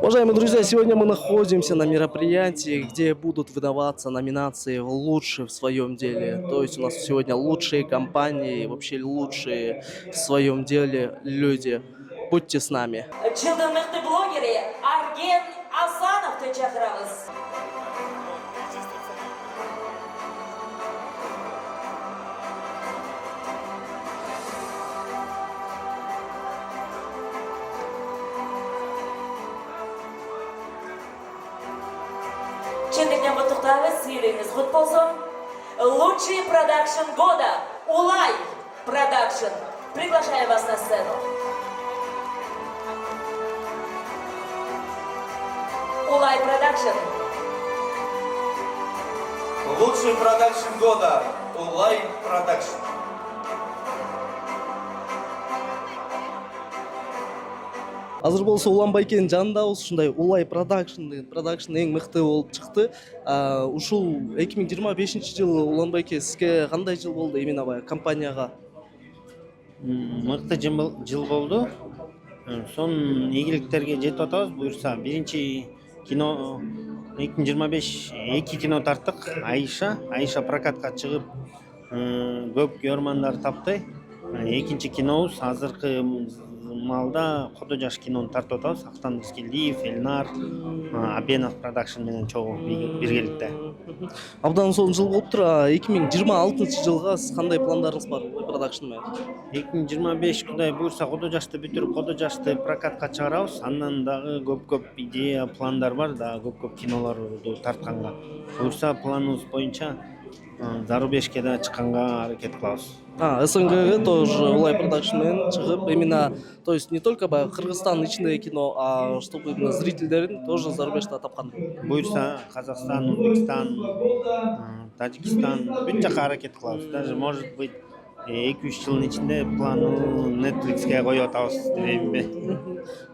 Уважаемые друзья, сегодня мы находимся на мероприятии, где будут выдаваться номинации «Лучшие в своем деле». То есть у нас сегодня лучшие компании, вообще лучшие в своем деле люди. Будьте с нами. Жылдың мықты блогері Арген Асановты шақырамыз. Шындықтан құттықтаймыз, сүйеліңіз құт болсын. Лучший продакшн года Улай Продакшн. Приглашаю вас на сцену. Улай Продакшн. Лучший продакшн года Улай Продакшн. Азыр болсо Уланбайкенин жанындабыз, ушундай Улай продакшн эң мыкты болуп чыкты. Ушул 2025-жылы Уланбайке сизге кандай жыл болду именно баягы компанияга? Мыкты жыл болду. Сон ийгиликтерге жетип атабыз. Буюрса, биринчи кино 2025 2 кино тарттык. Айша прокатка чыгып, көп көрөрмандар тапты. Экинчи кинобуз азыркы малда Кодо жаш кинону тартып атабыз. Актан Искелдиев, Элнар, Абенов продакшн менен чогуу биргеликте. Абдан сонун жыл болуптур. 2026-жылга сиз кандай пландарыңыз бар продакшн менен? 2025 Кудай буйрса Кодо жашты бүтүрүп, Кодо жашты прокатка чыгарабыз. Андан дагы көп идея, пландар бар, дагы көп кинолорду тартканга. Буйрса планыбыз боюнча зарубежке да чыкканга аракет кылабыз. СНГ тоже Улай продакшн менен чыгып, именно, то есть не только Кыргызстан ичиндеги кино, а чтобы именно зрительдерин тоже зарубежде тапкан. Буйрса Казакстан, Өзбекстан, Тажикстан бүт жака аракет кылабыз. Даже может быть 2-3 жылдын ичинде планы Netflixке коюп атабыз деймби.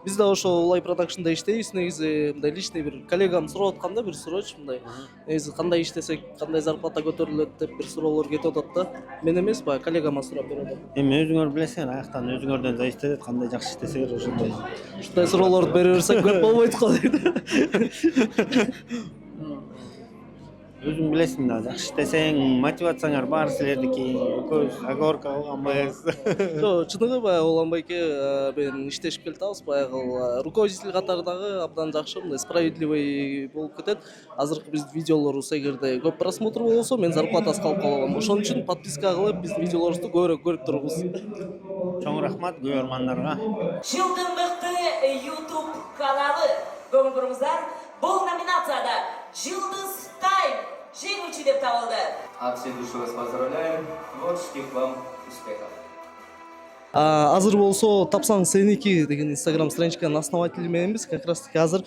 Биз да ошо Улай продакшнда иштейбиз. Негизи мындай личный бир коллегам сурап атканда бир суроочу мындай. Негизи кандай иштесек, кандай зарплата көтөрүлөт деп бир суроолор кетип атат да. Мен эмес, баягы коллегама сурап берип атам. Эми өзүңөр билесиңер, аяктан өзүңөрдөн зависит этет, кандай жакшы иштесеңер ошондой. Ушундай суроолорду бере берсек көп болбойт го дейт. Өзүң билесиң да, жакшы иштесең, мотивацияңар бар силердики. Экөөбүз оговорка кылганбайбыз. Жок, чыныгы баягы Уланбайке менен иштешип келатабыз. Баягы руководитель катарындагы абдан жакшы, мындай справедливый болуп кетет. Азыркы биздин видеолорубуз эгерде көп просмотр болсо, мен зарплатасы калып калам. Ошон үчүн подписка кылып, биздин видеолорубузду көбүрөөк көрүп туруңуз. Чоң рахмат көрөрмандарга. Жылдың мықты YouTube каналы. Көңіл бұрыңыздар, бұл номинацияда Жылдыз Тайм жеңүүчү деп табылды. От всей души вас поздравляем. Творческих вам успехов. Азыр болсо тапсаң сеники деген Instagram страничканын основатели мененбиз. Как раз таки азыр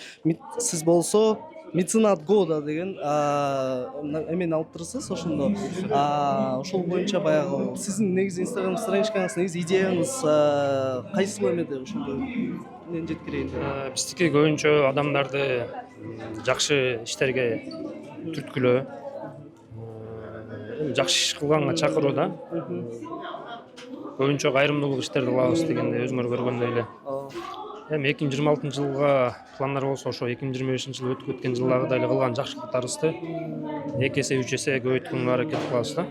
сиз болсо меценат года деген эмени алып турсуз ошондо. Ошол боюнча баягы сиздин негизи Instagram страничкаңыз, негизи идеяңыз кайсыл эмеде ошондо мен жеткирейин деп. Биздики көбүнчө адамдарды жакшы иштерге түрткүлөө, жакшы иш кылганга чакыруу да. Көбүнчө кайрымдуулук иштерди кылабыз дегенде өзүңөр көргөндөй эле. Эми 2026-жылга пландар болсо ошо 2025-жылы өтүп кеткен жылдагыдай эле кылган жакшылыктарыбызды 2 эсе 3 эсе көбөйткөнгө аракет кылабыз да.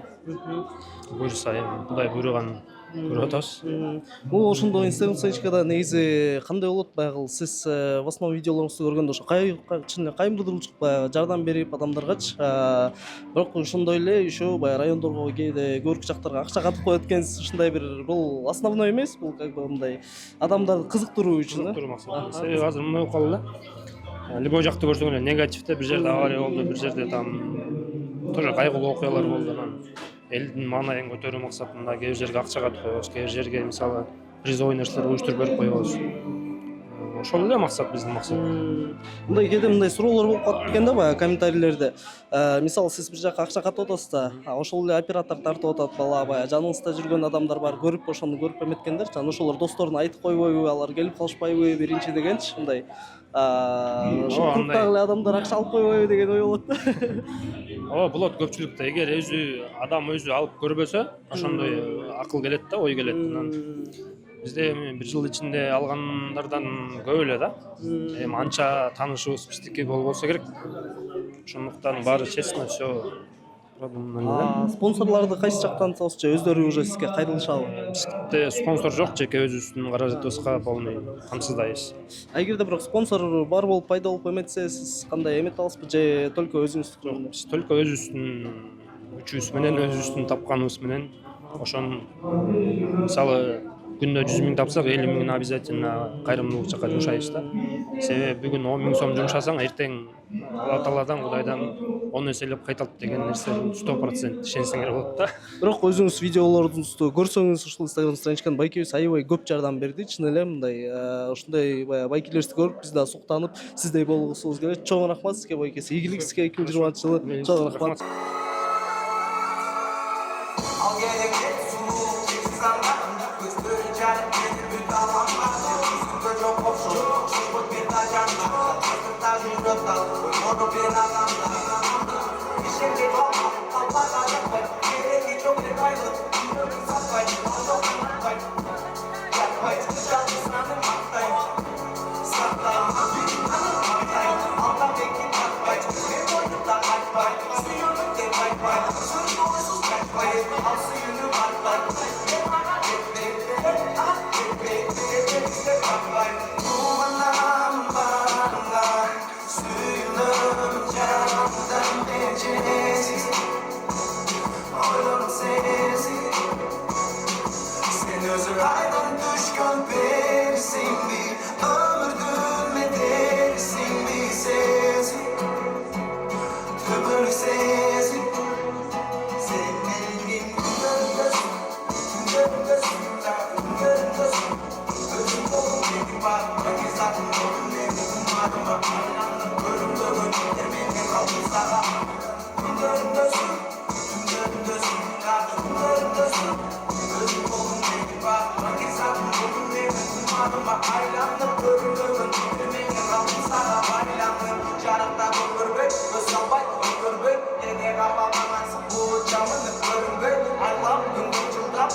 Буюрса эми Кудай буйруганын көрүп атабыз. Ошондо Instagram страничкада негизи кандай болот? Баягы сиз в основном видеолоруңузду көргөндө ошо кайымдуулук баягы жардам берип адамдаргачы, бирок ошондой эле еще баягы райондорго кээде көркү жактарга акча катып коет экенсиз. Ушундай бир бул основной эмес, бул как бы мындай адамдарды кызыктыруу үчүн. Себеби азыр мындай болуп калды да. Любой жакты көрсөң эле негативде, бир жерде авария болду, бир жерде там тоже кайгылуу окуялар болду. Элдин маанайын көтөрүү максатында кээ бир жерге акча катып коебуз, кээ бир жерге мисалы призовый нерселер уюштуруп берип коебуз. Ошол эле максат, биздин максат. Мындай кээде мындай суроолор болуп калып экен да, баягы комментарийлерде. Мисалы сиз бир жака акча катып атасыз да, ошол эле оператор тартып атат, баягы жаныңызда жүргөн адамдар бар, көрүп ошону көрүп эметкендер, жана ошолор досторуна айтып койбойбу, алар келип калышпайбы биринчи дегенчи, мындай. Ошол эле адамдар акча алып койбойбу деген ой болот да. Ооба, болот көпчүлүктө. Эгер адам өзү алып көрбөсө, ошондой акыл келет да, ой келет. бизде эми бир жыл ичинде алгандардан көп эле да. Эми анча таанышыбыз биздики болбосо керек. Ошондуктан баары честно все продумано. Спонсорларды кайсы жактан табасыз же өздөрү уже сизге кайрылышабы? Бизде спонсор жок, жеке өзүбүздүн каражатыбызга полный камсыздайбыз. Эгерде бирок спонсор бар болуп пайда болуп эметсе сиз кандай эметип аласызбы же только өзүңүз? Биз только өзүбүздүн күчүбүз менен, өзүбүздүн тапканыбыз менен ошон мисалы күндө 100 000 тапсак 50 000 обязательно кайрымдуулук жакка жумшайбыз да. Себеби бүгүн 10 000 сом жумшасаң, эртең Алла Тааладан, Кудайдан 10 эселеп кайтат деген нерсе 100% ишенсеңер болот да. Бирок өзүңүз видеолордуңузду көрсөңүз ушул Instagram страничканы байкебиз аябай көп жардам берди. Чын эле мындай ушундай баягы байкелерди көрүп биз да суктанып, сиздей болгусубуз келет. Чоң рахмат сизге байкеси. Ийгилик сизге 2020-жылы. Чоң рахмат. Al gelecek suluk çeksiz anlarında Gözleri canım gelir bir dağlanmaz Üstünde çok hoşum Çubuk bir tacanla Sırtında jurata Onu bir anlamda İşin bir kalma Allah alem var Gereği çok bir kaydı Yürü satmayın Allah'ın yapmayın Yapmayın Canlı sınavın maktayım Saktayım Maktayım Allah bekir yapmayın Bir boyutta kaçmayın Suyunu de kaçmayın Suyunu dolusuz kaçmayın Al suyunu atmayın Kumanam bana Suyunum canımdan beceriksiz Oylum sensiz Sen özür aydın düşkün berisin bir Ömürdün me dersin bir sesin Tübür sesin Sen elin gönlüsün Gönlüsün Gönlüsün Özüm kolum dedi var Bagi zaten kolum dedi Umarıma Aylandım Ölümdürün Emeğine kaldım sana Gönlüsün Gönlüsün Gönlüsün Özüm kolum dedi var Bagi zaten kolum dedi Umarıma Aylandım Ölümdürün Emeğine kaldım sana Aylandım Çarıkta bulgur bek Özsambay bulgur bek Ege kapamamansın Bu camını görün bek Aylam gündür çıldap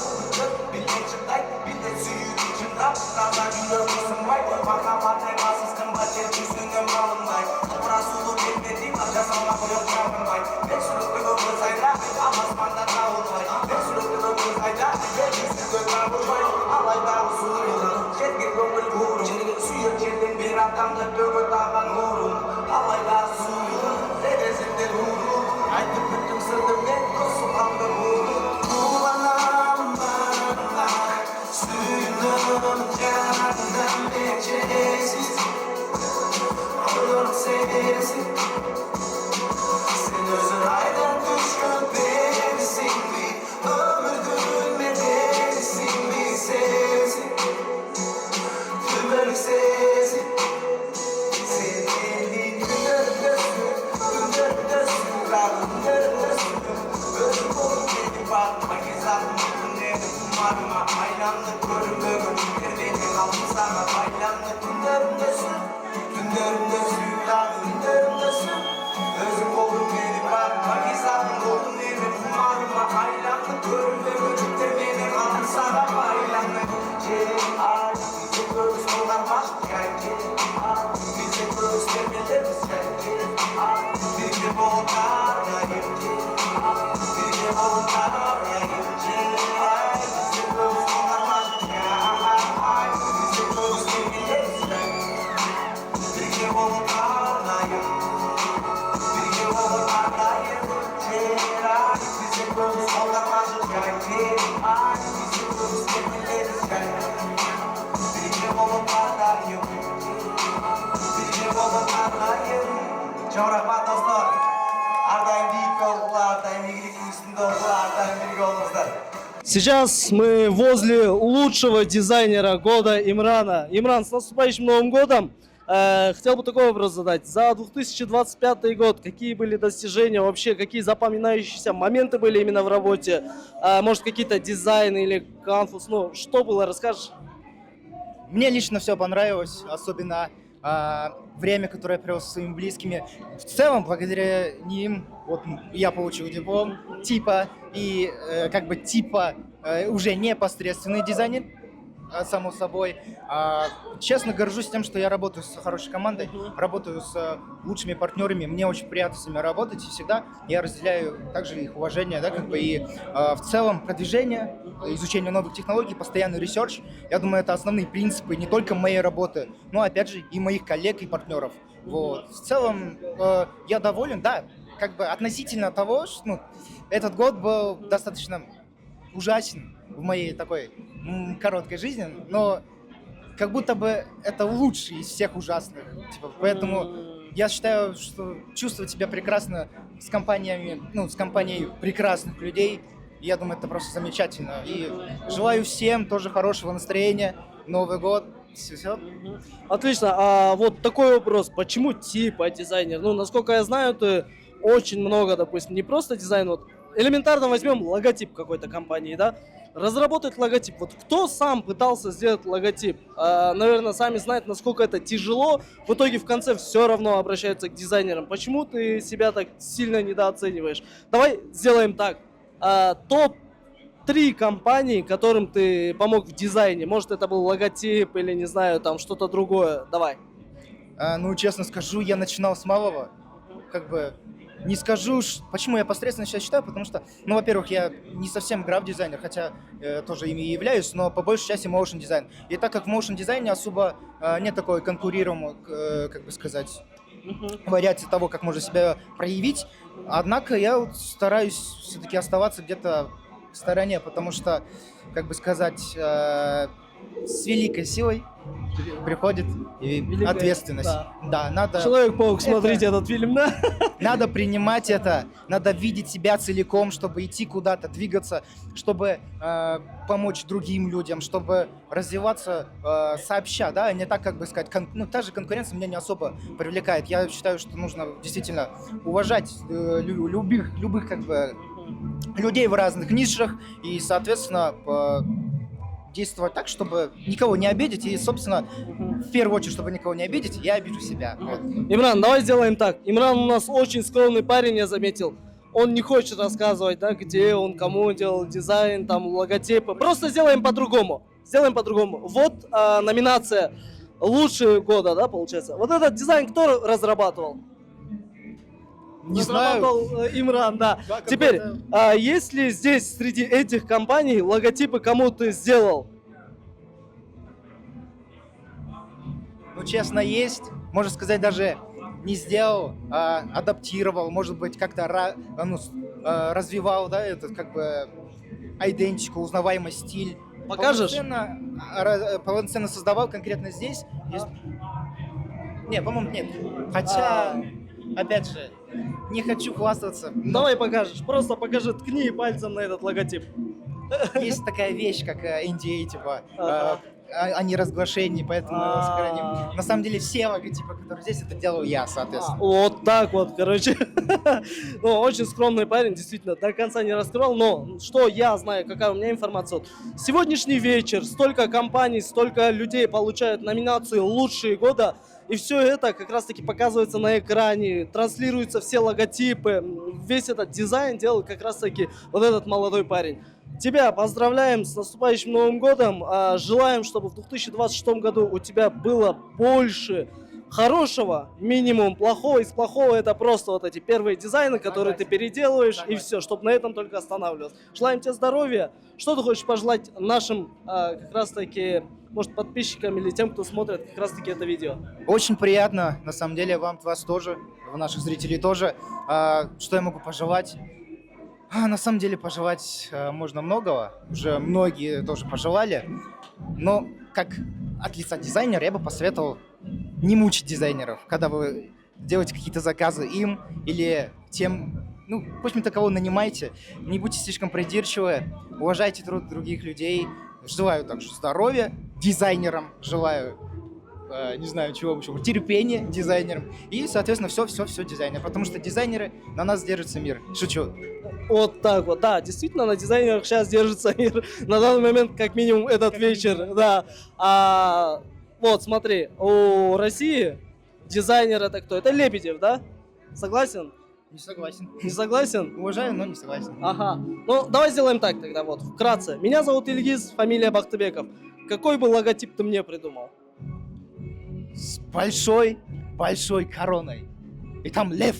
Bilek çıldayt Bilek suyu çıldap Kaza gündür ısınmay Makamat emasız kımbat yer Yüzünün malınday Rasulu bilmediğim Jasamak yok çarpınmay Ben sürüklü ömürsayla Amasmanda tavulmay Ben sürüklü ömürsayla Ben yüzü gökler vurmay Alayda usuluyla Çetki gömül vurun Suyu çeldin bir adamda Dögü dağdan vurun Alayda suyla Dedesinde vurun Aytıp bütün sırdım ben Dostum aldı vurun Kumanam bana Suyunum canımdan beceriksiz Oylum sensiz Sen özün aydın düşkün berisin bir Ömürdün me dersin bir sesin Tümür sesin Sen elin gönlüsün Gönlüsün Gönlüsün Özüm kolum dedi bak Magizatın dedi Umarıma Aylandık görüm bugün Ermeni kaldım sana Aylandık Günlerimdesin Günlerimdesin Günlerimdesin Özüm kolum dedi bak Magizatın kolum dedi Umarıma Aylandık görüm bugün Ermeni kaldım sana Aylandık C.A. Bize göz olan başka C.A. Bize göz vermeleriz C.A. Bize volkanayım C.A. Bize volkanayım C.A. Bize göz olan başka Bize göz vermeleriz Bize volkanayım Bize volkanayım C.A. Bize göz olan başka C.A. Bize göz vermeleriz Bize volkanayım Bize volkanayım Çok rahmat dostlar Ardayım deyip yolcular, ardayım ilgilik üstünde oldular, ardayım birge olmuşlar. Сейчас мы возле лучшего дизайнера года Имрана. Имран, с наступающим Новым годом! Хотел бы такой вопрос задать. За 2025 год какие были достижения, вообще какие запоминающиеся моменты были именно в работе? Может, какие-то дизайны или конфус? Ну, что было, расскажешь? Мне лично все понравилось, особенно время, которое я провел со своими близкими. В целом, благодаря ним, вот я получил диплом типа, и как бы типа уже непосредственный дизайнер. само собой. Честно, горжусь тем, что я работаю с хорошей командой, работаю с лучшими партнерами. Мне очень приятно с ними работать, и всегда я разделяю также их уважение, да, как бы и в целом продвижение, изучение новых технологий, постоянный ресерч. Я думаю, это основные принципы не только моей работы, но опять же и моих коллег и партнеров. Вот. В целом я доволен, да, как бы относительно того, что этот год был достаточно ужасен в моей такой короткой жизни, но как будто бы это лучший из всех ужасных. Типа, поэтому я считаю, что чувствовать себя прекрасно с компаниями, с компанией прекрасных людей, я думаю, это просто замечательно. И желаю всем тоже хорошего настроения. Новый год. Все. Отлично. А вот такой вопрос. Почему типа дизайнер? Ну, насколько я знаю, ты очень много, допустим, не просто дизайн, вот элементарно возьмем логотип какой-то компании, да? Разработать логотип. Вот кто сам пытался сделать логотип? Наверное, сами знают, насколько это тяжело. В итоге в конце все равно обращаются к дизайнерам. Почему ты себя так сильно недооцениваешь? Давай сделаем так. Топ-3 компании, которым ты помог в дизайне. Может, это был логотип или, не знаю, там что-то другое. Давай. Честно скажу, я начинал с малого. Как бы не скажу, почему я посредственно сейчас считаю, потому что, во-первых, я не совсем граф-дизайнер, хотя тоже ими и являюсь, но по большей части motion дизайн. И так как в motion дизайне особо нет такой конкурируемой, как бы сказать, вариации того, как можно себя проявить, однако я вот стараюсь все-таки оставаться где-то в стороне, потому что, как бы сказать, с великой силой приходит и ответственность. Да, надо... Человек-паук, смотрите этот фильм, да? Надо принимать это, надо видеть себя целиком, чтобы идти куда-то, двигаться, чтобы помочь другим людям, чтобы развиваться сообща, да, не так, как бы сказать, та же конкуренция меня не особо привлекает. Я считаю, что нужно действительно уважать любых как бы людей в разных нишах и, соответственно, действовать так, чтобы никого не обидеть, и, собственно, в первую очередь, чтобы никого не обидеть, я обижу себя. Вот. Имран, давай сделаем так. Имран у нас очень скромный парень, я заметил. Он не хочет рассказывать, да, где он, кому делал дизайн, там, логотипы. Просто сделаем по-другому. Вот номинация «Лучшие года», да, получается. Вот этот дизайн кто разрабатывал? Не знаю. Имран, да. Теперь, есть ли здесь среди этих компаний логотипы кому ты сделал? Честно, есть. Можно сказать, даже не сделал, а адаптировал, может быть, как-то развивал, да, этот как бы идентику, узнаваемый стиль. Покажешь? Полноценно создавал конкретно здесь. Не, по-моему, нет. Хотя, опять же, не хочу хвастаться. Давай покажешь. Просто покажи, ткни пальцем на этот логотип. Есть такая вещь, как NDA, типа, о неразглашении, поэтому его сохраним. На самом деле все логотипы, которые здесь, это делал я, соответственно. Вот так вот, короче. Очень скромный парень, действительно, до конца не раскрывал, но что я знаю, какая у меня информация. Сегодняшний вечер, столько компаний, столько людей получают номинацию «Лучшие года», и все это как раз-таки показывается на экране, транслируются все логотипы, весь этот дизайн делал как раз-таки вот этот молодой парень. Тебя поздравляем с наступающим Новым годом, желаем, чтобы в 2026 году у тебя было больше хорошего, минимум плохого. Из плохого это просто вот эти первые дизайны, которые ты переделываешь, и все, чтобы на этом только останавливаться. Желаем тебе здоровья. Что ты хочешь пожелать нашим как раз-таки, может, подписчикам или тем, кто смотрит как раз-таки это видео? Очень приятно, на самом деле, вас тоже, наших зрителей тоже. Что я могу пожелать? На самом деле пожелать можно многого, уже многие тоже пожелали, но как от лица дизайнера я бы посоветовал не мучить дизайнеров, когда вы делаете какие-то заказы им или тем, в общем-то, кого нанимаете, не будьте слишком придирчивы, уважайте труд других людей, желаю также здоровья дизайнерам, желаю не знаю чего еще, терпения дизайнерам и, соответственно, все дизайнеры, потому что дизайнеры на нас держится мир. Шучу. Вот так вот, да, действительно, на дизайнерах сейчас держится мир, на данный момент, как минимум, этот вечер, да. Вот, смотри, у России дизайнер это кто? Это Лебедев, да? Согласен? Не согласен. Не согласен? Уважаю, но не согласен. Ага. Давай сделаем так тогда, вот, вкратце. Меня зовут Ильгиз, фамилия Бахтыбеков. какой бы логотип ты мне придумал? С большой короной. И там лев.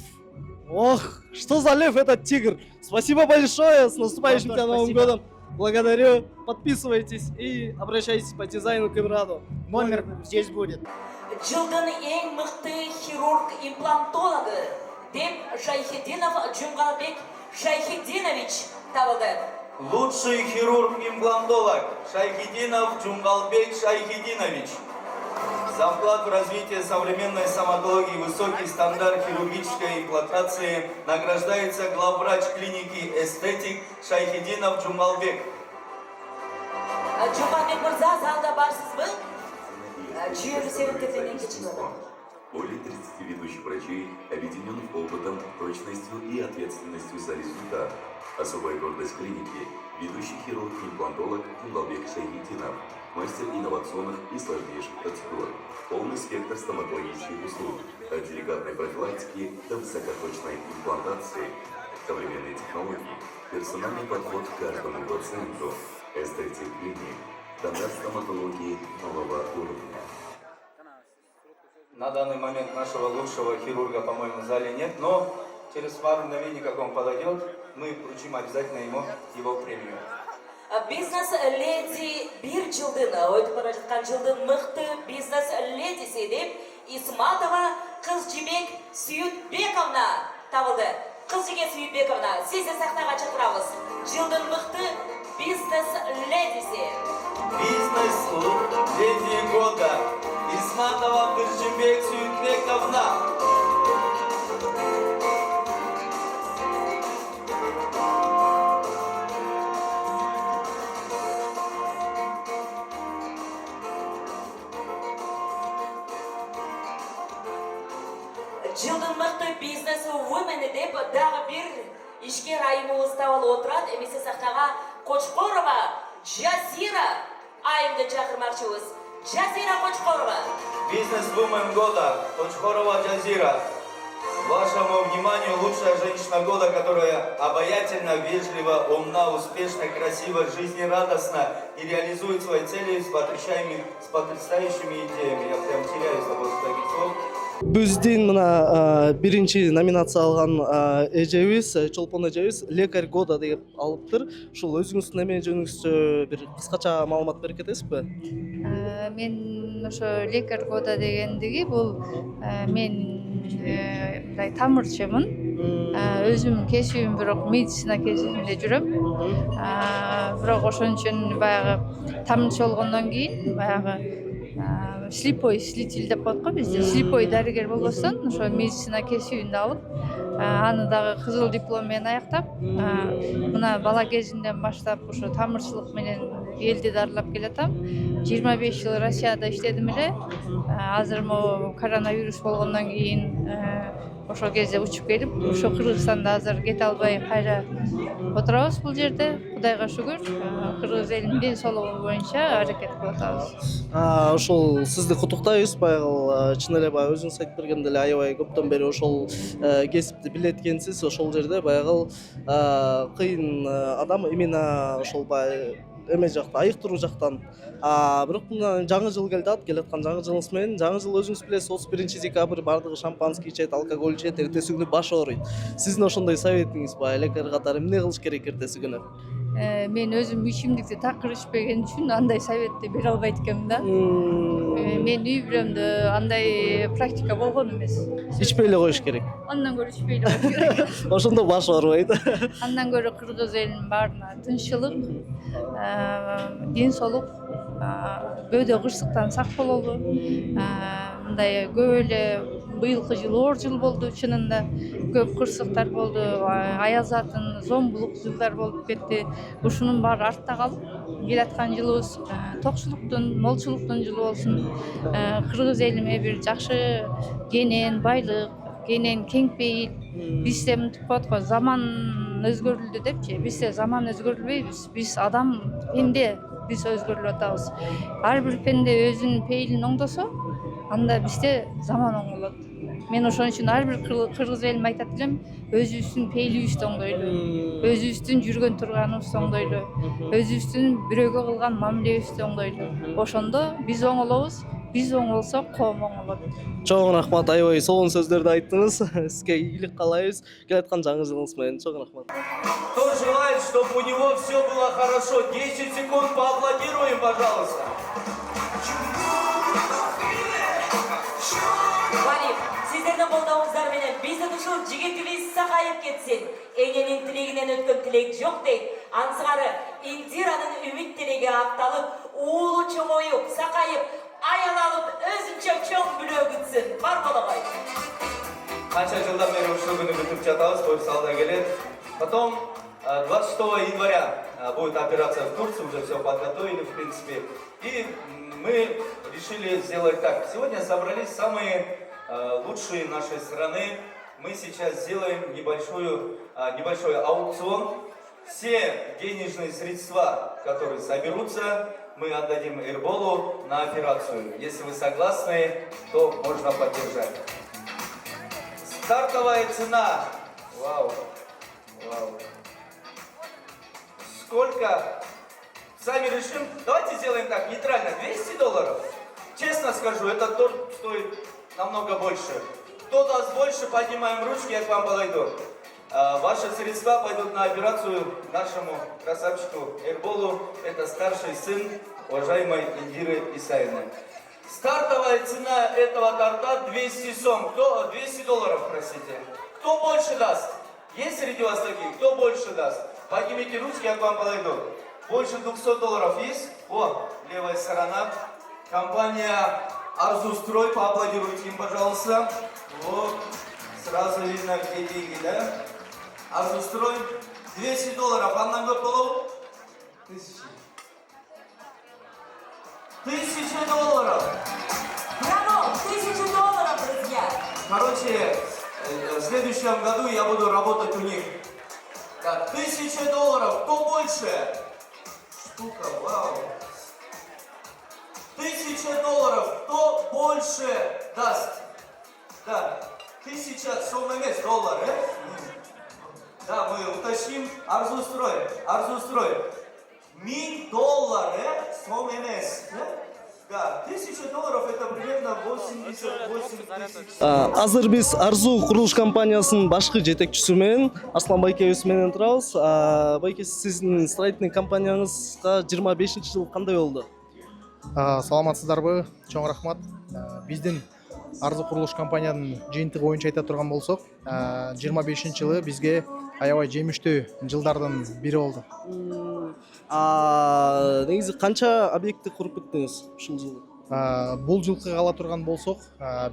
Ох, что за лев этот тигр? Спасибо большое, с наступающим Вам тебя тоже Новым спасибо. годом. Благодарю, подписывайтесь и обращайтесь по дизайну к Имраду. Номер здесь будет. Жылдың ең мықты хирург-имплантологы деп Шайхидинов Джумгалбек Шайхидинович табылды. Лучший хирург-имплантолог Шайхидинов Джумгалбек Шайхидинович. За вклад в развитие современной стоматологии и высокий стандарт хирургической имплантации награждается главврач клиники «Эстетик» Шайхидинов Джумгалбек. Джумгалбек мырза, залда барсызбы? Жүйелі серіктетінен кечіледі. Более 30 ведущих врачей, объединенных опытом, точностью и ответственностью за результат. Особая гордость клиники – ведущий хирург-имплантолог Джумгалбек Шайхидинов, мастер инновационных и сложнейших процедур, полный спектр стоматологических услуг, от деликатной профилактики до высокоточной имплантации, современные технологии, персональный подход к каждому пациенту, эстетик клиник, стандарт стоматологии нового уровня. На данный момент нашего лучшего хирурга, по-моему, в зале нет, но через пару мгновений, как он подойдет, мы вручим обязательно ему его премию. Бизнес-леди бір жылдың, өтіп бара жатқан жылдың мықты бизнес-ледисі деп Исматова Қызжібек Сүйітбековна табылды. Қызжібек Сүйітбековна, сізді сахнаға шақырамыз. Жылдың мықты бизнес-ледисі. Бизнес-леди года Исматова Қызжібек Сүйітбековна. Жылдың мықты бизнес-вумені деп дағы бір ішкер айымыз табылып отырады. Емесе сахнаға Қочқорова Жазира айымды шақырмақшымыз. Жазира Қочқорова. Бизнес-вумен года Қочқорова Жазира. Вашему вниманию лучшая женщина года, которая обаятельна, вежлива, умна, успешна, красива, жизнерадостна и реализует свои цели с потрясающими идеями. Я прям теряюсь от таких слов. Бізден мына бірінші номинация алған эжебиз, Чолпон эжебиз лекарь года деп алыптыр. Ушул өзүңүздүн неме жөнүңүздө бир кыскача маалымат берип кетесиз бе? Мен ошо лекарь года дегендиги бул мен мындай тамырчымын. Өзүм кесибим бирок медицина кесибинде жүрөм. Бирок ошон үчүн баягы тамырчы болгондон кийин баягы слепой слитель деп коет го бизде. Слепой дарыгер болбостон ошо медицина кесибинде алып, аны дагы кызыл диплом менен аяктап, мына бала кезимден баштап ошо тамырчылык менен элди дарылап келатам. 25 жыл Россияда иштедим эле. Азыр могу коронавирус болгондон кийин ошол кезде учуп келип, ошо Кыргызстанда азыр кете албай кайра отурабыз бул жерде. Кудайга шүгүр, кыргыз элинин ден соолугу боюнча аракет кылып атабыз. Ошол сизди куттуктайбыз. Баягы чын эле баягы өзүңүз айтып бергендей эле аябай көптөн бери ошол кесипти билет экенсиз. Ошол жерде баягы кыйын адам именно ошол баягы эме жакта, айыктыруу жактан. Бирок мына жаңы жыл келаткан жаңы жылыңыз менен, жаңы жыл өзүңүз билесиз 31 декабрь бардыгы шампанский ичет, алкоголь ичет, эртеси күнү баш ооруйт. Сиздин ошондой советиңиз бар, лекарь катары эмне кылыш керек эртеси күнү? Мен өзүм ичимдикти такыр ичпеген үчүн андай советти бере албайт экенмин да. Мен үй бүлөмдө андай практика болгон эмес. Ичпей эле коюш керек. Андан көрө ичпей эле коюш керек. Ошондо баш оорубайт. Андан көрө кыргыз элинин баарына тынччылык, ден соолук, бөөдө кырсыктан сак бололу. Мындай көп эле быйылкы жыл оор жыл болду чынында. Көп кырсыктар болду, аяз атын, зомбулук жылдар болуп кетти. Ушунун баары артта калып, келаткан жылыбыз токчулуктун, молчулуктун жылы болсун. Кыргыз элиме бир жакшы кенен байлык, кенен кеңпейил. Бизде мынтип коет го, заман өзгөрүлдү депчи. Бизде заман өзгөрүлбөйбүз. Биз адам, пенде, биз өзгөрүлүп атабыз. Ар бир пенде өзүнүн пейилин оңдосо, анда бизде заман оңолот. мен ошон үчүн ар бир кыргыз элиме айтат элем, өзүбүздүн пейлибизди оңдойлу, өзүбүздүн жүргөн турганыбызды оңдойлу, өзүбүздүн бирөөгө кылган мамилебизди оңдойлу. Ошондо биз оңолобуз, биз оңолсок коом оңолот. Чоң рахмат, аябай сонун сөздөрдү айттыңыз. Сизге ийгилик каалайбыз. Келаткан жаңы жылыңыз менен. Чоң рахмат. Кто желает, чтобы у него все было хорошо? 10 секунд поаплодируем, пожалуйста. Валим, сіздердің қолдауыңыздар менен биздин ушул жигитибиз сакайып кетсин. Эненин тилегинен өткөн тилек жок дейт. Ансыгары Индиранын үмүт тилеги акталып, уулу чоңоюп, сакайып, аялалып, өзүнчө чоң бүлөк күтсүн. Бар болобой. Қанша жылдан бері ушул күнү күтүп жатабыз, той салда келет. Потом 26 января будет операция в Турции, уже все подготовили, в принципе. И мы решили сделать так. Сегодня собрались самые лучшие нашей страны. Мы сейчас сделаем небольшой аукцион. Все денежные средства, которые соберутся, мы отдадим Эрболу на операцию. Если вы согласны, то можно поддержать. Стартовая цена. Вау. Сколько? Сами решим. Давайте сделаем так, нейтрально. $200. Честно скажу, этот торт стоит намного больше. Кто даст больше, поднимаем ручки, я к вам подойду. Ваши средства пойдут на операцию нашему красавчику Эрболу. Это старший сын уважаемой Индиры Исаевны. Стартовая цена этого торта 200 сом. Кто? $200, простите. Кто больше даст? Есть среди вас такие? Кто больше даст? Поднимите ручки, я к вам подойду. Больше $200 есть? О, левая сторона. Компания Арзустрой, поаплодируйте им, пожалуйста. Вот, сразу видно, где деньги, да? Арзустрой, $200. Анна Гополов, 1000. $1000. Браво! $1000, друзья! Короче, в следующем году я буду работать у них. Так, $1000. Кто больше? Штука, вау. $1000. Кто больше даст? Да, 1000 сомнамес $, Да, мы уточним. Арзустрой. $1000 сомнамес. Да, $1000 это примерно 88 тысяч. Азыр биз Арзу курулуш компаниясынын башкы жетекчиси менен Аслан байкебиз менен турабыз. Байке, сиздин строительный компанияңызга 25-жыл кандай болду? Саламатсыздарбы? Чоң рахмат. Биздин Арзу курулуш компаниянын жыйынтыгы боюнча айта турган болсок, 25-жылы бизге аябай жемиштүү жылдардын бири болду. Негизи канча объектти куруп бүттүңүз ушул жылы? Бул жылкы кала турган болсок,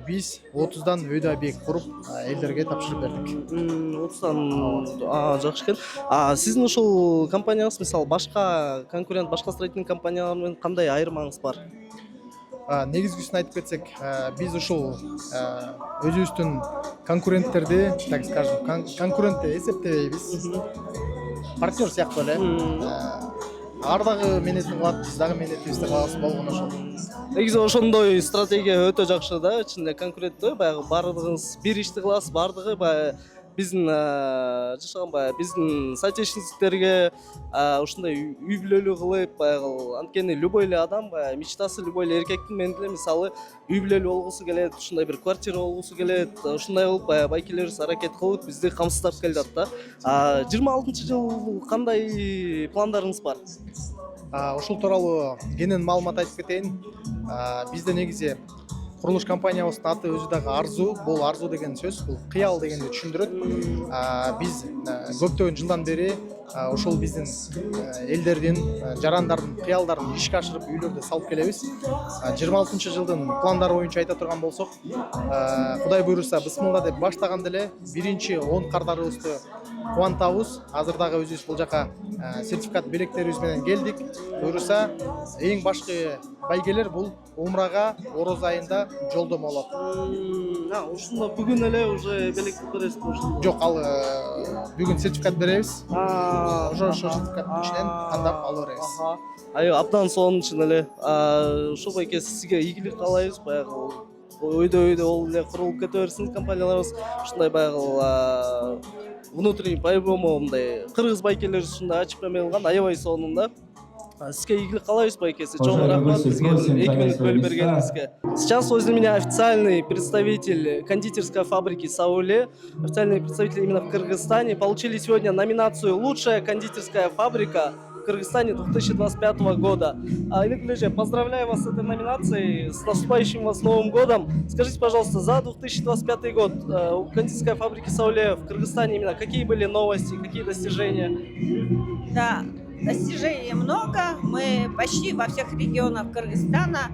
биз 30дан өйдө объект куруп элдерге тапшырып бердик. 30дан жакшы экен. Сиздин ушул компанияңыз мисалы башка конкурент, башка строительный компаниялар менен кандай айырмаңыз бар? Негизгисин айтып кетсек, биз ушул өзүбүздүн конкуренттерди, так скажем, конкурент эсептебейбиз. Партнер сыяктуу эле. Ар дагы менетин кылат, биз дагы менетибизди кылабыз, болгону ошол. Негизи ошондой стратегия өтө жакшы да, ичинде конкуренттүү, баягы баардыгыңыз бир ишти кыласыз, баардыгы баягы биздин жашаган баягы биздин соотечественниктерге ушундай үй бүлөлүү кылып, баягы анткени любой эле адам баягы мечтасы любой эле эркектин мен деле мисалы үй бүлөлүү болгусу келет, ушундай бир квартира болгусу келет, ушундай болуп баягы байкелерибиз аракет кылып бизди камсыздап келатат да. 26-жыл кандай пландарыңыз бар? Ушул тууралуу кенен маалымат айтып кетейин. Бизде негизи курулуш компаниябыздын аты өзү дагы Арзу. Бул Арзу деген сөз, бул кыял дегенди түшүндүрөт. Биз көптөгөн жылдан бери ушул биздин элдердин, жарандардын кыялдарын ишке ашырып үйлөрдө салып келебиз. 26-жылдын пландары боюнча айта турган болсок, Кудай буйруса бысмылда деп баштаганда эле биринчи 10 кардарыбызды кубантабыз. Азыр дагы өзүбүз бул жака сертификат белектерибиз менен келдик. Буйруса эң башкы байгелер бул умрага ороз айында жолдомо болот. Ушунда бүгүн эле уже белекти бересизби ушул? Жок, ал бүгүн сертификат беребиз. Ошо сертификаттын ичинен тандап ала беребиз. Абдан сонун чын эле. Ушул байке сизге ийгилик каалайбыз, баягы өйдө ол эле курулуп кете берсин компанияларыбыз. Ушундай баягы внутренний по-любому мындай кыргыз байкелер ушундай ачып эмелган, аябай сонун да. Сизге ийгилик каалайбыз, байкеси. Чоң рахмат бизге 2 минут бөлүп бергениңизге. Сейчас возле меня официальный представитель кондитерской фабрики Сауле, официальный представитель именно в Кыргызстане. Получили сегодня номинацию «Лучшая кондитерская фабрика в Кыргызстане 2025 года». Инеклеже, поздравляю вас с этой номинацией, с наступающим вас Новым годом. Скажите, пожалуйста, за 2025 год у кондитерской фабрики Сауле в Кыргызстане именно какие были новости, какие достижения? Да, достижений много. Мы почти во всех регионах Кыргызстана,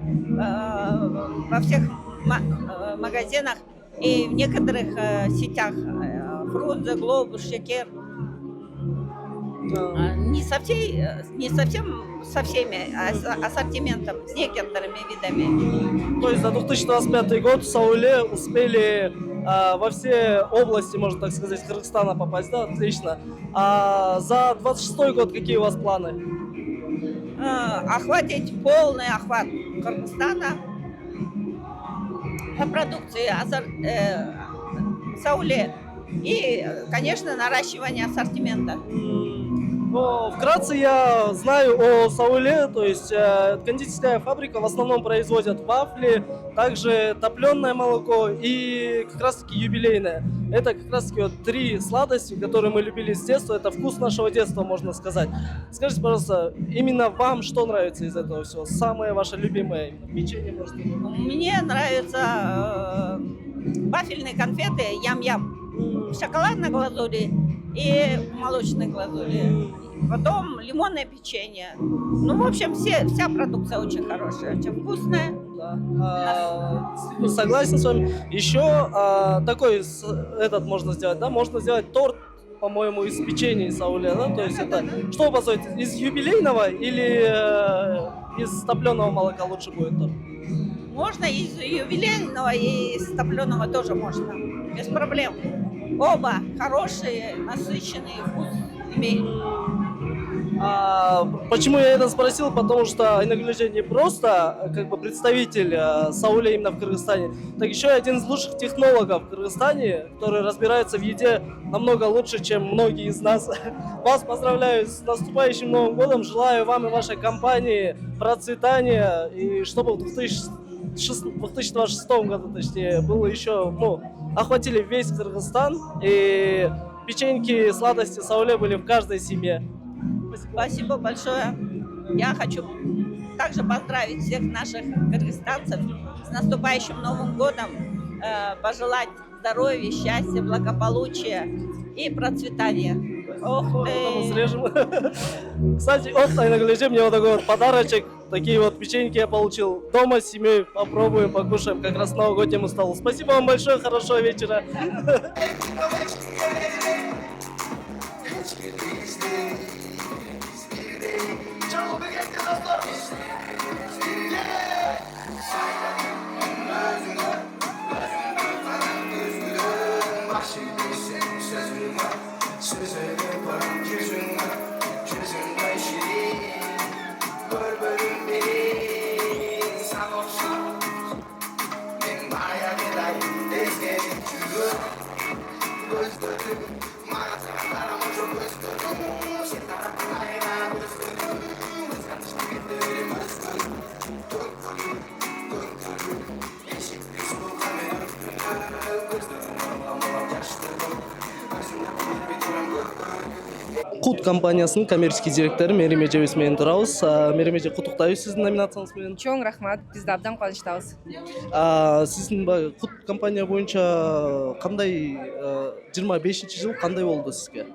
во всех магазинах и в некоторых сетях Фрунзе, Глобус, Шекер. Не совсем со всеми ассортиментом, с некоторыми видами. То есть за 2025 год в Сауле успели во все области, можно так сказать, Кыргызстана попасть, да, отлично. А за 26 год какие у вас планы? Охватить полный охват Кыргызстана по продукции Сауле и, конечно, наращивание ассортимента. Но вкратце я знаю о Сауле, то есть кондитерская фабрика в основном производит вафли, также топленое молоко и как раз таки юбилейное. Это как раз таки вот 3 сладости, которые мы любили с детства, это вкус нашего детства, можно сказать. Скажите, пожалуйста, именно вам что нравится из этого всего? Самое ваше любимое печенье, может быть? Мне нравятся вафельные конфеты ям-ям в шоколадной глазури и в молочной глазури. Потом лимонное печенье. Ну, в общем, вся продукция очень хорошая, очень вкусная. Да. Согласен с вами. Еще такой этот можно сделать, да? Можно сделать торт, по-моему, из печенья из Сауле, да? То есть это что вы посоветуете? Из юбилейного или из топленого молока лучше будет торт? Можно из юбилейного и из топленого тоже можно. Без проблем. Оба хорошие, насыщенные, вкус имеют. Почему я это спросил? Потому что Айнаглежа не просто как бы представитель Сауле именно в Кыргызстане, так еще и один из лучших технологов в Кыргызстане, который разбирается в еде намного лучше, чем многие из нас. Вас поздравляю с наступающим Новым годом, желаю вам и вашей компании процветания, и чтобы в 2026 году, точнее, было еще, охватили весь Кыргызстан, и печеньки, сладости Сауле были в каждой семье. Спасибо большое. Я хочу также поздравить всех наших кыргызстанцев с наступающим Новым годом, пожелать здоровья, счастья, благополучия и процветания. Ох ты! Срежем. Кстати, от Айнаглежа мне вот такой вот подарочек. Такие вот печеньки я получил дома с семьей. Попробуем, покушаем. Как раз новогоднему столу. Спасибо вам большое, хорошего вечера. Кут компаниясынын коммерческий директору Мерим Эжебиз менен турабыз. Мерим эже, куттуктайбыз сиздин номинацияңыз менен. Чоң рахмат, биз да абдан кубанычтабыз. Сиздин Кут компания боюнча кандай 25-жыл кандай болду сизге?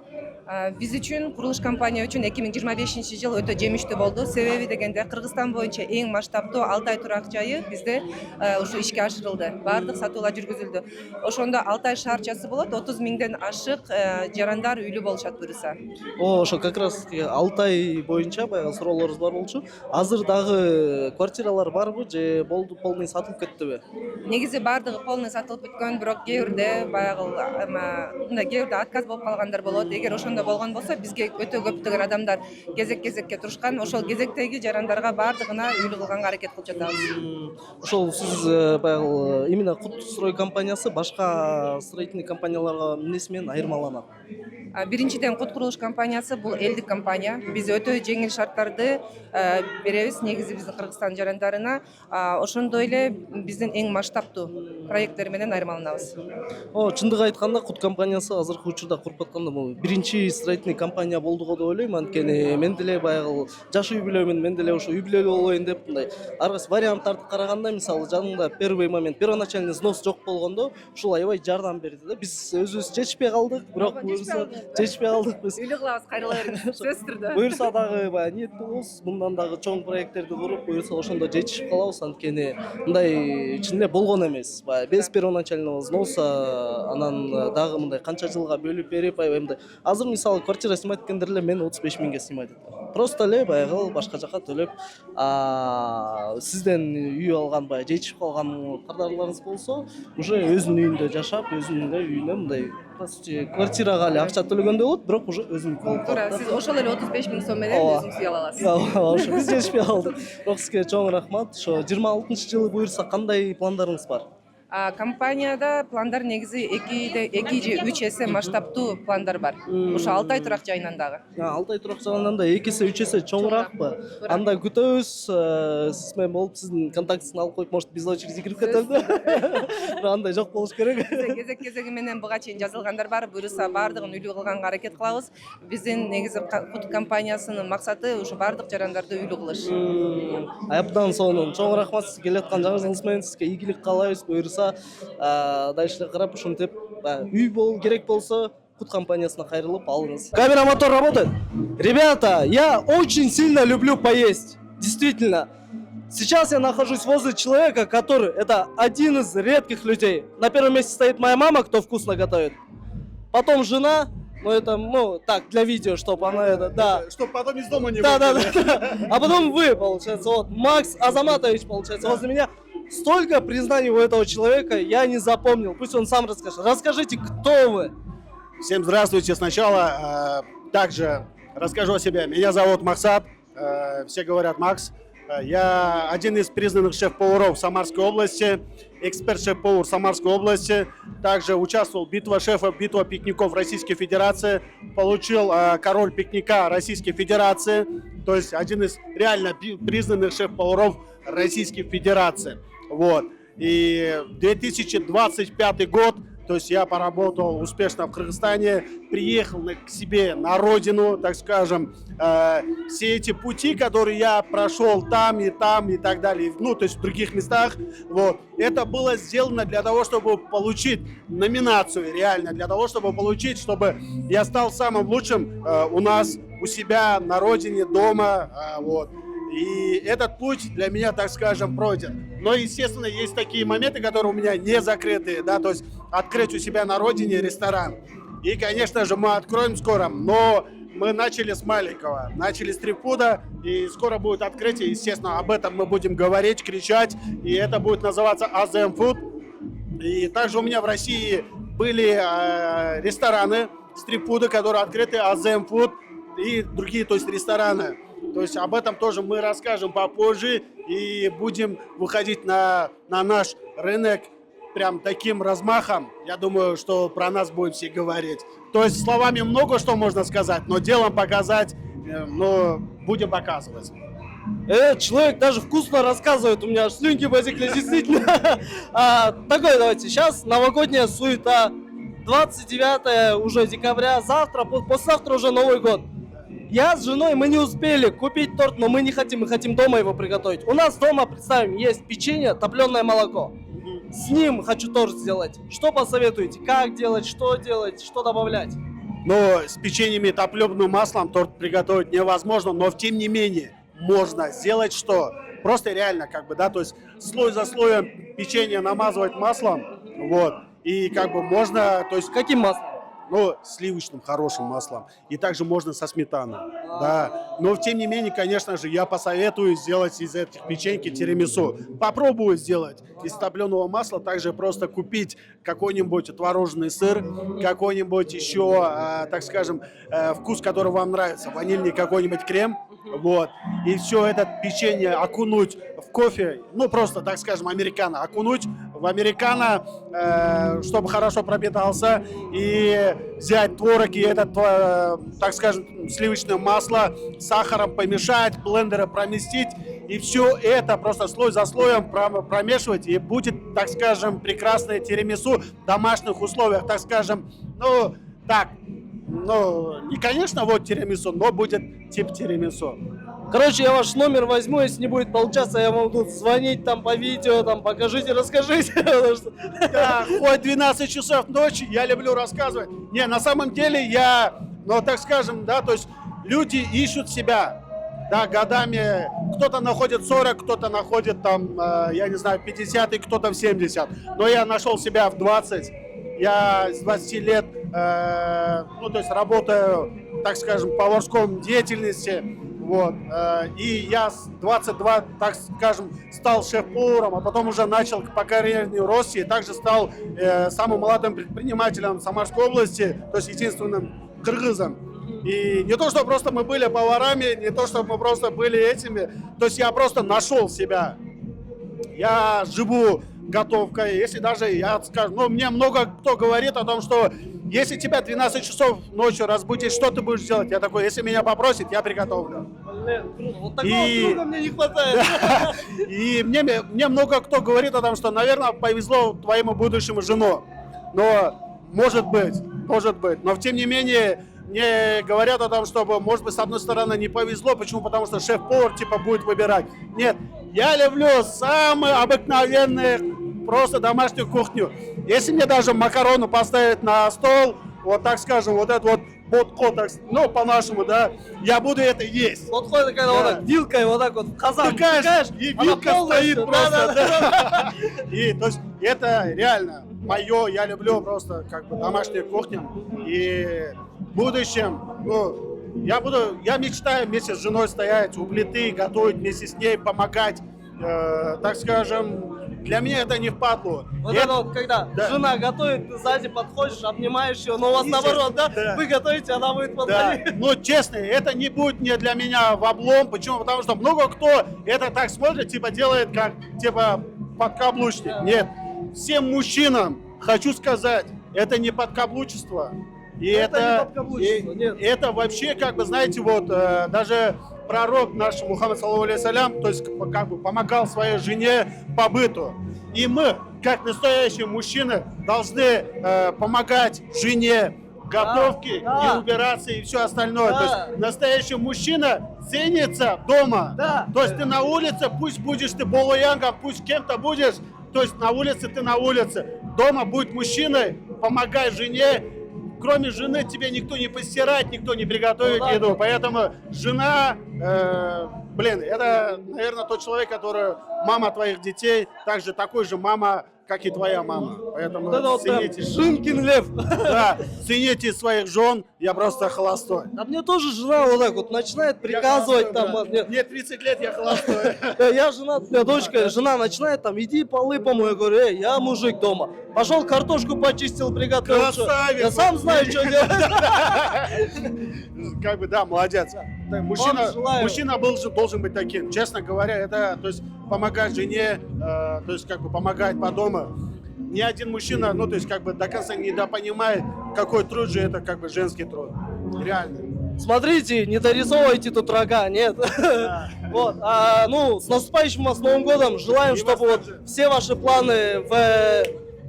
Биз үчүн, курулуш компания үчүн 2025 жыл өтө жемиштүү болду. Себеби дегенде Кыргызстан боюнча эң масштабдуу Алтай турак жайы бизде ушу ишке ашырылды. Баардык сатуулар жүргүзүлдү. Ошондо Алтай шаарчасы болот, 30 миңден ашык жарандар үйлүү болушат буюрса. Ошо как раз Алтай боюнча баягы суроолорубуз бар болчу. Азыр дагы квартиралар барбы же болду, полный сатылып кеттиби? Негизи баардыгы полный сатылып бүткөн, бирок кээ бирде баягы мындай кээ бирде отказ болуп калгандар болот. Эгер ошондой районунда болгон болсо бизге өтө көптөгөн адамдар кезекке турушкан. Ошол кезектеги жарандарга баардыгына үйлүү кылганга аракет кылып жатабыз. Ошол сиз баягы именно Кут строй компаниясы башка строительный компанияларга эмнеси менен айырмаланат? Биринчиден Кут курулуш компаниясы бул элдик компания. Биз өтө жеңил шарттарды беребиз негизи биздин Кыргызстан жарандарына. Ошондой эле биздин эң масштабтуу проекттер менен айырмаланабыз. Чындыгы айтканда Кут компаниясы азыркы учурда куруп атканда бул биринчи строительный компания болду го деп ойлойм. Анткени мен деле баягы жаш үй бүлөмүн, мен деле ошо үй бүлөлүү болоюн деп мындай ар кайсы варианттарды караганда, мисалы жанында первый момент первоначальный взнос жок болгондо ушул аябай жардам берди да. Биз өзүбүз жетишпей калдык, бирок буюрса жетишпей калдык биз. Үйлүү кылабыз, кайрыла бериңиз. Сөзсүз түрдө. Буюрса дагы баягы ниеттүү болобуз, мындан дагы чоң проекттерди куруп, буюрса ошондо жетишип калабыз. Анткени мындай чын эле болгон эмес. Баягы без первоначального взноса анан дагы мындай канча жылга бөлүп берип, аябай мындай. Азыр мисалы квартира сыймайт дегендер эле мен 35 миңге сыймайт деп. Просто эле баягы башка жака төлөп, сизден үй алган баягы жетишип калган кардарларыңыз болсо, уже өзүнүн үйүндө жашап, өзүнүн үйүнө мындай квартирага эле акча төлөгөндөй болот, бирок уже өзүнүкү болуп калат. Туура, сиз ошол эле 35 миң сом менен өзүңүз үй ала аласыз. Ошо биз жетишпей калдык. Бирок сизге чоң рахмат. Ошо 26-жылы буюрса кандай пландарыңыз бар? Компанияда пландар негизи 2 же 3 эсе масштабтуу пландар бар. Ошо Алтай турак жайынан дагы. Алтай турак жайынан да 2 эсе 3 эсе чоңураакпы? Анда күтөбүз. Сиз менен болуп сиздин контактыңызды алып коюп, может биз очередь кирип кетебиз да. Андай жок болуш керек. Кезек менен буга чейин жазылгандар бар. Буюрса баардыгын үйлүү кылганга аракет кылабыз. Биздин негизи Кут компаниясынын максаты ушу баардык жарандарды үйлүү кылыш. Абдан сонун. Чоң рахмат сизге келаткан жаңы жылыңыз менен сизге ийгилик каалайбыз. Дальше карап ушинтип үй болу керек болсо Кут компаниясына кайрылып алыңыз. Камера, мотор работает? Ребята, я очень сильно люблю поесть. Действительно. Сейчас я нахожусь возле человека, который это один из редких людей. На первом месте стоит моя мама, кто вкусно готовит. Потом жена. Ну это, так, для видео, чтобы она да. Чтобы потом из дома не да. А потом вы, получается, вот, Макс Азаматович, получается, возле меня. Столько признаний у этого человека я не запомнил. Пусть он сам расскажет. Расскажите, кто вы? Всем здравствуйте. Сначала также расскажу о себе. Меня зовут Максат. Все говорят Макс. Я один из признанных шеф-поваров Самарской области, эксперт-шеф-повар Самарской области. Также участвовал в битве шефов, битва пикников Российской Федерации. Получил король пикника Российской Федерации. То есть один из реально признанных шеф-поваров Российской Федерации. Вот. И 2025 год, то есть я поработал успешно в Кыргызстане, приехал к себе на родину, так скажем, все эти пути, которые я прошел там и так далее, то есть в других местах, вот, это было сделано для того, чтобы получить номинацию, реально, для того, чтобы получить, чтобы я стал самым лучшим у нас, у себя, на родине, дома, вот. И этот путь для меня, так скажем, пройден. Но, естественно, есть такие моменты, которые у меня не закрыты, да, то есть открыть у себя на родине ресторан. И, конечно же, мы откроем скоро, но мы начали с маленького, начали с стритфуда, и скоро будет открытие, естественно, об этом мы будем говорить, кричать, и это будет называться AZM Food. И также у меня в России были рестораны стритфуда, которые открыты, AZM Food и другие, то есть рестораны. То есть об этом тоже мы расскажем попозже и будем выходить на наш рынок прям таким размахом. Я думаю, что про нас будут все говорить. То есть словами много что можно сказать, но делом показать, будем показывать. Этот человек даже вкусно рассказывает, у меня аж слюнки потекли, действительно. Такой, давайте, сейчас новогодняя суета, 29 уже декабря, завтра, послезавтра уже Новый год. Я с женой, мы не успели купить торт, но мы не хотим, мы хотим дома его приготовить. У нас дома, представим, есть печенье, топленое молоко. С ним хочу торт сделать. Что посоветуете? Как делать, что добавлять? Но с печеньем и топленым маслом торт приготовить невозможно, но тем не менее можно сделать что? Просто реально, то есть слой за слоем печенье намазывать маслом, вот, и можно, то есть... Каким маслом? но сливочным хорошим маслом. И также можно со сметаной. Да. Но тем не менее, конечно же, я посоветую сделать из этих печеньки тирамису. Попробую сделать из топленого масла, также просто купить какой-нибудь творожный сыр, какой-нибудь еще, так скажем, вкус, который вам нравится, ванильный какой-нибудь крем. Вот. И все это печенье окунуть в кофе, ну просто, так скажем, американо, окунуть в американо, чтобы хорошо пропитался, и взять творог и это, так скажем, сливочное масло с сахаром помешать, блендеры проместить, и все это просто слой за слоем промешивать, и будет, так скажем, прекрасное тирамису в домашних условиях, так скажем, ну, так, ну, не, конечно, вот тирамису, но будет тип тирамису. Короче, я ваш номер возьму, если не будет получаться, я вам буду звонить там по видео, там покажите, расскажите. Да, хоть 12 часов ночи, я люблю рассказывать. Не, на самом деле я, ну, так скажем, да, то есть люди ищут себя, да, годами. Кто-то находит 40, кто-то находит там, я не знаю, 50, и кто-то в 70. Но я нашел себя в 20. Я с 20 лет, ну, то есть работаю, так скажем, в поварской деятельности. Вот. И я с 22, так скажем, стал шеф-поваром, а потом уже начал по карьерной росте, и также стал самым молодым предпринимателем Самарской области, то есть единственным кыргызом. И не то, что просто мы были поварами, не то, что мы просто были этими, то есть я просто нашел себя. Я живу готовкой, если даже я скажу, ну, мне много кто говорит о том, что если тебя 12 часов ночью разбудить, что ты будешь делать? Я такой, если меня попросят, я приготовлю. Вот такого друга мне не хватает. Да. И мне много кто говорит о том, что, наверное, повезло твоему будущему жену. Но может быть. Но тем не менее, мне говорят о том, что, может быть, с одной стороны не повезло. Почему? Потому что шеф-повар типа будет выбирать. Нет, я люблю самые обыкновенные, просто домашнюю кухню. Если мне даже макароны поставить на стол, вот так скажем, вот это вот ботко, так, ну, по-нашему, да, я буду это есть. Ботко это когда вот так вилкой вот так вот в казан тыкаешь, и вилка стоит просто. Да. И то есть это реально мое, я люблю просто как бы домашнюю кухню. И в будущем, ну, я мечтаю вместе с женой стоять у плиты, готовить вместе с ней, помогать, так скажем. Для меня это не впадло. Вот это вот, когда жена готовит, ты сзади подходишь, обнимаешь ее, но у вас наоборот, да? Вы готовите, она будет подходить. Да. Ну, честно, это не будет не для меня в облом. Почему? Потому что много кто это так смотрит, типа делает как, типа, подкаблучник. Нет, всем мужчинам хочу сказать, это не подкаблучество. И это вообще, как бы, знаете, вот, даже пророк наш Мухаммад, саллаллаху алейхи салям, то есть как бы помогал своей жене по быту. И мы, как настоящие мужчины, должны помогать жене в готовке и убираться и все остальное. То есть настоящий мужчина ценится дома. То есть ты на улице, пусть будешь ты болоянгом, пусть кем-то будешь, то есть на улице ты на улице. Дома будь мужчиной, помогай жене. Кроме жены тебе никто не постирает, никто не приготовит еду. Поэтому жена, это, наверное, тот человек, который мама твоих детей, также такой же мама, как и твоя мама. Поэтому вот цените. Жинкин лев. Да, цените своих жен, я просто холостой. А мне тоже жена вот так вот начинает приказывать там. Да. Мне 30 лет, я холостой. Я жена, у меня дочка, жена начинает там, иди полы помой. Я говорю, я мужик дома. Пошел, картошку почистил, приготовил. Красавец! Я сам знаю, что делать. Как бы, да, молодец. Мужчина должен быть таким. Честно говоря, это, то есть, помогать жене, то есть, как бы, помогать по дому. Ни один мужчина, ну, то есть, как бы, до конца не допонимает, какой труд же это, как бы, женский труд. Реально. Смотрите, не дорисовывайте тут рога, нет. Вот, ну, с наступающим вас Новым годом. Желаем, чтобы вот все ваши планы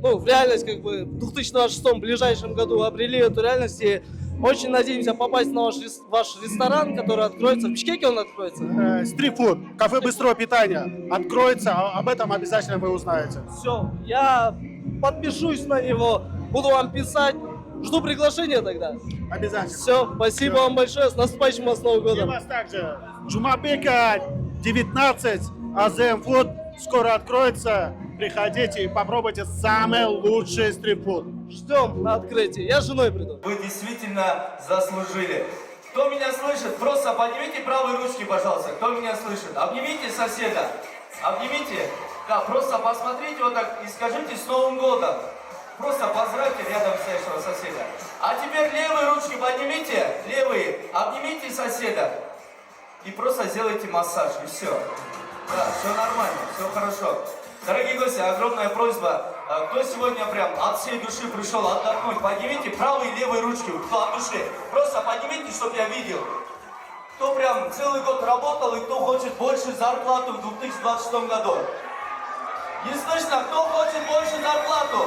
в реальность, как бы, в 2026 ближайшем году обрели эту реальность. И очень надеемся попасть на ваш ресторан, который откроется. В Бишкеке он откроется? Стритфуд, кафе быстрого питания. Откроется, об этом обязательно вы узнаете. Все, я подпишусь на него, буду вам писать. Жду приглашения тогда. Обязательно. Все, спасибо вам большое. С наступающим вас Новым годом. И вас также. Джумабека 19, АЗМ Фуд скоро откроется. приходите и попробуйте самый лучший стритфуд. Ждем на открытие. Я с женой приду. Вы действительно заслужили. Кто меня слышит, просто поднимите правые ручки, пожалуйста. Кто меня слышит? Обнимите соседа. Обнимите. Да, просто посмотрите вот так и скажите «С Новым годом». Просто поздравьте рядом стоящего соседа. А теперь левые ручки поднимите, левые, обнимите соседа. И просто сделайте массаж, и все. Да, все нормально, все хорошо. Дорогие гости, огромная просьба. Кто сегодня прям от всей души пришел отдохнуть, поднимите правые и левые ручки, кто от души. Просто поднимите, чтобы я видел. Кто прям целый год работал и кто хочет больше зарплату в 2026 году. Не слышно, кто хочет больше зарплату?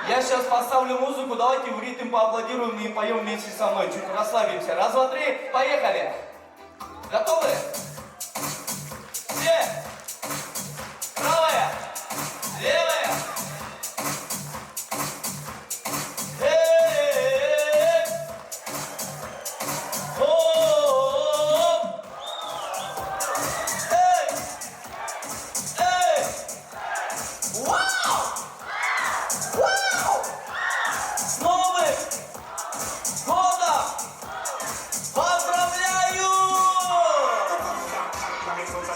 Я сейчас поставлю музыку, давайте в ритм поаплодируем и поем вместе со мной, чуть расслабимся. Раз, два, три, поехали! Готовы? Все! Правая! Левая! Эй! Оп! Эй! Эй! Вау! Вау! С Новым годом! Поздравляю!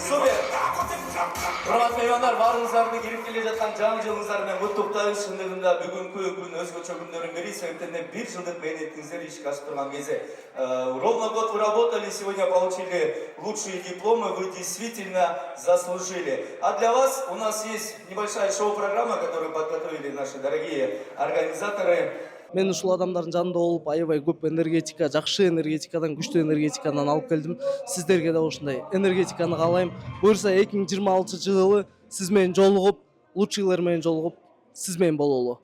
Супер! Құрметті меймандар, барыңыздарды келіп келе жатқан жаңа жылыңыздармен құттықтаймыз. Шындығында бүгінгі күн өзгеше күндердің бірі, себептен бір жылдық мәдениетіңіздер ішкі ашып тұрған кезде. Ровно год вы работали, сегодня получили лучшие дипломы, вы действительно заслужили. А для вас у нас есть небольшая шоу-программа, которую подготовили наши дорогие организаторы. Мен ушул адамдардын жанында болуп, аябай көп энергетика, жакшы энергетикадан, күчтүү энергетикадан алып келдим. Сиздерге да ошондой энергетиканы каалайм. Буюрса 2026 жылы сиз менен жолугуп, лучшийлер менен жолугуп, сиз менен бололу.